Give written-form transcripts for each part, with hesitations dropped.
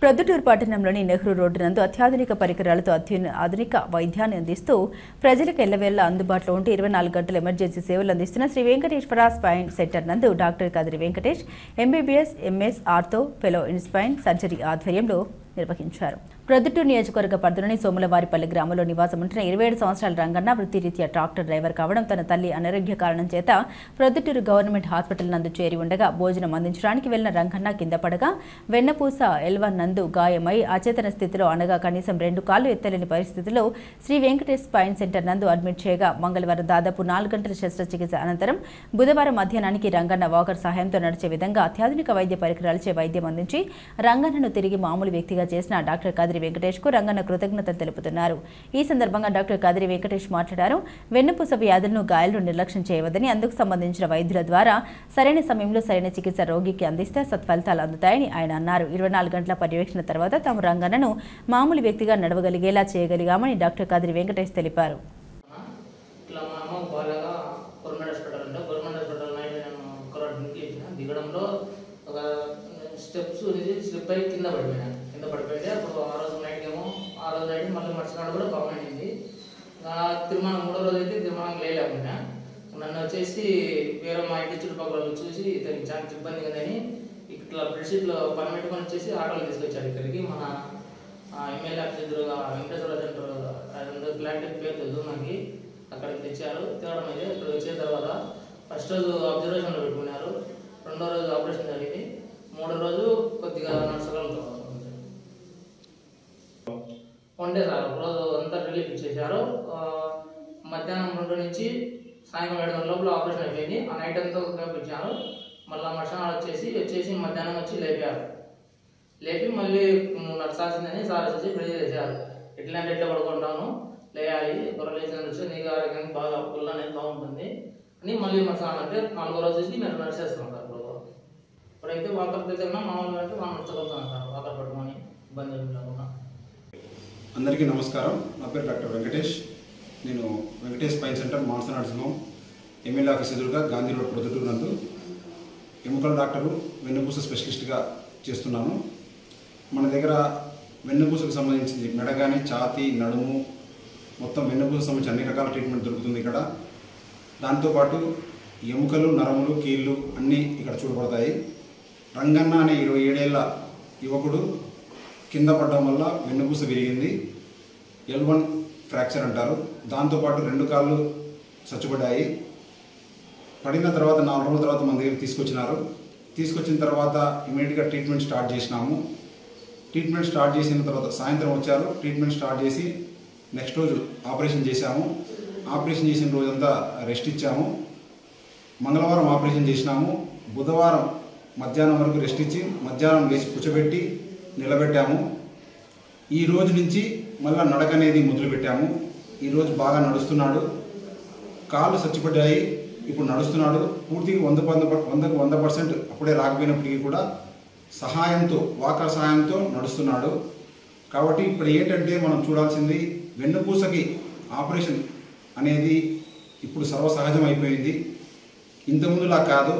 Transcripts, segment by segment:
ప్రొద్దుటూరు పట్టణంలోని నెహ్రూ రోడ్డు నందు అత్యాధునిక పరికరాలతో ఆధునిక వైద్యాన్ని అందిస్తూ ప్రజలకు ఎల్లవేళ అందుబాటులో ఉంటూ 24 గంటల ఎమర్జెన్సీ సేవలు అందిస్తున్న శ్రీ వెంకటేశ్వర స్పైన్ సెంటర్ నందు doctor Kadiri Venkatesh MBBS MS ortho fellow in spine surgery ఆధ్వర్యంలో నిర్వహించారు. ప్రొద్దుటూరు నియోజకవర్గ పరిధిలోని సోములవారిపల్లి గ్రామంలో నివాసం ఉంటున్న 27 సంవత్సరాల రంగన్న వృత్తిరీత్యా ట్రాక్టర్ డ్రైవర్ కావడం తన తల్లి అనారోగ్య కారణం చేత ప్రొద్దుటూరు గవర్నమెంట్ హాస్పిటల్ నందు చేరి ఉండగా భోజనం అందించడానికి వెళ్లిన రంగన్న కింద పడగా వెన్నపూస ఎల్వన్ నందు గాయమై అచేతన స్థితిలో అనగా కనీసం 2 కాళ్లు ఎత్తలేని పరిస్థితిలో శ్రీ వెంకటేష్ స్పైన్ సెంటర్ నందు అడ్మిట్ చేయగా మంగళవారం దాదాపు 4 గంటల శస్త్రచికిత్స అనంతరం బుధవారం మధ్యాహ్నానికి రంగన్న వాకర్ సహాయంతో నడిచే విధంగా అత్యాధునిక వైద్య పరికరాలచే వైద్యం అందించి రంగన్నను తిరిగి మామూలు వ్యక్తిగా చేసిన డాక్టర్ కదిరి వెంకటేష్ కు రంగన్న కృతజ్ఞతలు తెలుపుతున్నారు. ఈ సందర్భంగా డాక్టర్ కదిరి వెంకటేష్ మాట్లాడారు. వెన్నుపూస వ్యాధులను గాయాలను నిర్లక్ష్యం చేయవద్దని అందుకు సంబంధించిన వైద్యుల ద్వారా సరైన సమయంలో సరైన చికిత్స రోగికి అందిస్తే సత్ఫలితాలు అందుతాయని ఆయన అన్నారు. 24 గంటల పర్యవేక్షణ తర్వాత తాము రంగన్నను మామూలు వ్యక్తిగా నడవగలిగేలా చేయగలిగామని డాక్టర్ కదిరి వెంకటేష్ తెలిపారు. స్లిప్ అయ్యి కింద పడిపోయింది. అప్పుడు ఆ రోజు నైట్ మళ్ళీ మరుసనాడు కూడా బాగుండింది. తిరుమల 3వ రోజు అయితే తిరుమలం లేకుండా నన్ను వచ్చేసి వేరే మా ఇంటి చుట్టుపక్కల చూసి ఇతనికి చాలా ఇబ్బంది ఉందని ఇట్లా బెడ్షీట్లో పని పెట్టుకొని వచ్చేసి ఆటోలు తీసుకొచ్చాడు ఇక్కడికి. మన ఎమ్మెల్యే అభ్యర్థులుగా వెంకటేశ్వర సెంటర్ క్లారిటీ పేరు తెలుసు నాకు. అక్కడికి తెచ్చారు. తేవడం అయితే ఇక్కడ వచ్చిన తర్వాత ఫస్ట్ రోజు అబ్జర్వేషన్లో పెట్టుకున్నారు. 2వ రోజు ఆపరేషన్ జరిగింది. 3వ రోజు కొద్దిగా నడుచగలుగుతాం. 1 డే సార్ రోజు అంతా రిలీఫ్ ఇచ్చేసారు. మధ్యాహ్నం 2 నుంచి సాయంత్రం 7 గంటల లోపల ఆపరేషన్ అయిపోయింది. ఆ నైట్ అంతా క్యాంప్ ఇచ్చారు. మళ్ళీ మరుసనాడు వచ్చేసి మధ్యాహ్నం వచ్చి లేపారు. లేపి మళ్ళీ నడచాల్సిందని సార్ వచ్చి ప్రెజర్ చేశారు. ఎట్లా పడుకుంటాను లేయాలి లేచిన వచ్చి నీకు ఆరోగ్యానికి బాగా పుల్ల అనేది బాగుంటుంది అని మళ్ళీ మరుసనాడు అంటే 4వ రోజు వచ్చి నేను నడిచేస్తున్నాను సార్. ఇప్పుడైతే వాకర్ దగ్గర మామూలుగా అంటే మనం నచ్చగలుగుతాను సార్. వాకర్ పట్టుకొని ఇబ్బంది లేకుండా. అందరికీ నమస్కారం. నా పేరు డాక్టర్ వెంకటేష్. నేను వెంకటేష్ స్పైన్ సెంటర్ మానస నర్సింగ్ హోమ్ ఎమ్మెల్యే ఆఫీస్ ఎదురుగా గాంధీ రోడ్ ప్రొద్దుటూరు నందు ఎముకల డాక్టరు వెన్నుపూస స్పెషలిస్ట్గా చేస్తున్నాను. మన దగ్గర వెన్నుపూసకు సంబంధించి మెడ కానీ ఛాతీ నడుము మొత్తం వెన్నుపూసకు సంబంధించి అన్ని రకాల ట్రీట్మెంట్ దొరుకుతుంది ఇక్కడ. దాంతోపాటు ఎముకలు నరములు కీళ్ళు అన్నీ ఇక్కడ చూడబడతాయి. రంగన్న అనే 27 ఏళ్ల యువకుడు కింద పడడం వల్ల వెన్నుపూస విరిగింది. L1 ఫ్రాక్చర్ అంటారు. దాంతోపాటు 2 కాళ్ళు చచ్చుబడ్డాయి. పడిన తర్వాత 4 రోజుల తర్వాత మన దగ్గరికి తీసుకొచ్చిన తర్వాత ఇమీడియట్గా ట్రీట్మెంట్ స్టార్ట్ చేసినాము. ట్రీట్మెంట్ స్టార్ట్ చేసిన తర్వాత సాయంత్రం వచ్చారు. ట్రీట్మెంట్ స్టార్ట్ చేసి నెక్స్ట్ రోజు ఆపరేషన్ చేశాము. ఆపరేషన్ చేసిన రోజంతా రెస్ట్ ఇచ్చాము. మంగళవారం ఆపరేషన్ చేసినాము. బుధవారం మధ్యాహ్నం వరకు రెస్ట్ ఇచ్చి మధ్యాహ్నం లేచి కూర్చోబెట్టి నిలబెట్టాము. ఈ రోజు నుంచి మళ్ళీ నడక అనేది మొదలుపెట్టాము. ఈరోజు బాగా నడుస్తున్నాడు. కాళ్ళు చచ్చిపడ్డాయి, ఇప్పుడు నడుస్తున్నాడు. పూర్తిగా 100% అప్పుడే రాకపోయినప్పటికీ కూడా సహాయంతో వాకర్ సహాయంతో నడుస్తున్నాడు. కాబట్టి ఇప్పుడు ఏంటంటే మనం చూడాల్సింది వెన్నుపూసకి ఆపరేషన్ అనేది ఇప్పుడు సర్వసహజం అయిపోయింది. ఇంతకుముందులా కాదు.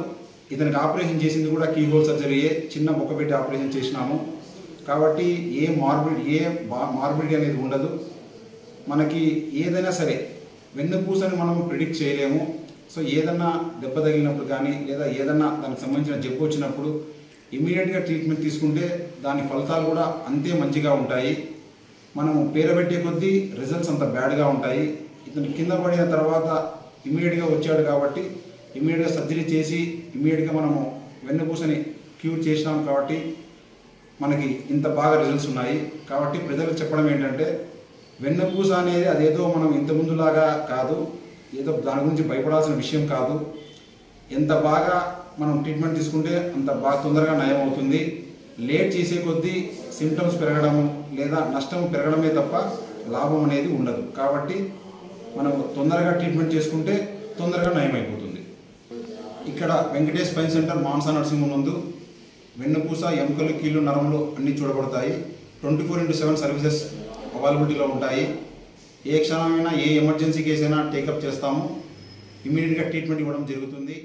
ఇతనికి ఆపరేషన్ చేసింది కూడా కీహోల్ సర్జరీయే, చిన్న బొక్క పెట్టి ఆపరేషన్ చేసినాము. కాబట్టి ఏ మార్బిడిటీ అనేది ఉండదు. మనకి ఏదైనా సరే వెన్నుపూసని మనం ప్రిడిక్ట్ చేయలేము. సో ఏదన్నా దెబ్బ తగిలినప్పుడు కానీ లేదా ఏదన్నా దానికి సంబంధించిన జబ్బు వచ్చినప్పుడు ఇమీడియట్గా ట్రీట్మెంట్ తీసుకుంటే దాని ఫలితాలు కూడా అంతే మంచిగా ఉంటాయి. మనం పేరబెట్టే కొద్దీ రిజల్ట్స్ అంత బ్యాడ్గా ఉంటాయి. ఇతను కింద పడిన తర్వాత ఇమీడియట్గా వచ్చాడు కాబట్టి ఇమీడియట్గా సర్జరీ చేసి ఇమీడియట్గా మనము వెన్నుపూసని క్యూర్ చేసినాం కాబట్టి మనకి ఇంత బాగా రిజల్ట్స్ ఉన్నాయి. కాబట్టి ప్రజలకు చెప్పడం ఏంటంటే వెన్నుపూస అనేది అదేదో మనం ఇంతకుముందులాగా కాదు, ఏదో దాని గురించి భయపడాల్సిన విషయం కాదు. ఎంత బాగా మనం ట్రీట్మెంట్ తీసుకుంటే అంత బాగా తొందరగా నయం అవుతుంది. లేట్ చేసే కొద్దీ సిమ్టమ్స్ పెరగడము లేదా నష్టం పెరగడమే తప్ప లాభం అనేది ఉండదు. కాబట్టి మనం తొందరగా ట్రీట్మెంట్ చేసుకుంటే తొందరగా నయం అయిపోతుంది. ఇక్కడ వెంకటేష్ స్పైన్ సెంటర్ మానస నర్సింగ్ హోమ్ నందు వెన్నుపూస ఎముకలు కీళ్ళు నరములు అన్నీ చూడబడతాయి. 24/7 సర్వీసెస్ అవైలబిలిటీలో ఉంటాయి. ఏ క్షణమైనా ఏ ఎమర్జెన్సీ కేసు అయినా టేకప్ చేస్తాము. ఇమీడియట్గా ట్రీట్మెంట్ ఇవ్వడం జరుగుతుంది.